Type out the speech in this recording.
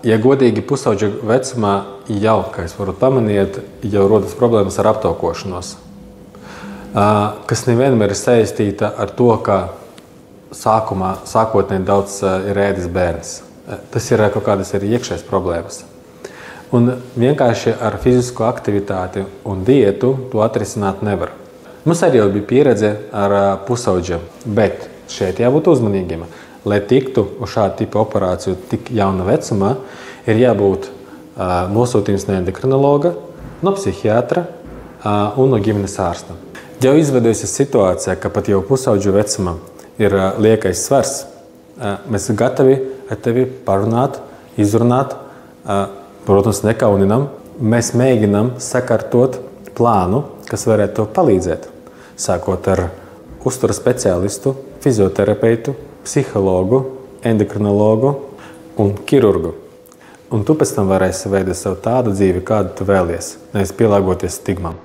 Ja godīgi pusauģa vecumā jau, kā jūs varat pamanīt, jau rodas problēmas ar aptaukošanos, kas nevienmēr ir saistīta ar to, ka sākotnēji daudz ir ēdis bērns. Tas ir kaut kādas arī iekšējas problēmas. Un vienkārši ar fizisko aktivitāti un diētu to atrisināt nevar. Mums arī jau bija pieredze ar pusauģiem, bet šeit jābūt uzmanīgiem. Lai tiktu uz šādu tipu operāciju tik jauna vecumā, ir jābūt nosūtījums no endokrinologa, no psihiatra un no ģimenes ārsta. Jau izveidojusies situācija, ka pat jau pusauģu vecumā ir liekais svars, mēs esam gatavi ar tevi parunāt, izrunāt, protams, nekauninam. Mēs mēģinam sakārtot plānu, kas varētu to palīdzēt, sākot ar uzturas speciālistu, fizioterapeitu, psihologu, endokrinologu un ķirurgu. Un tu pēc tam varēsi veidot savu tādu dzīvi, kādu tu vēlies, nevis pielāgoties stigmām.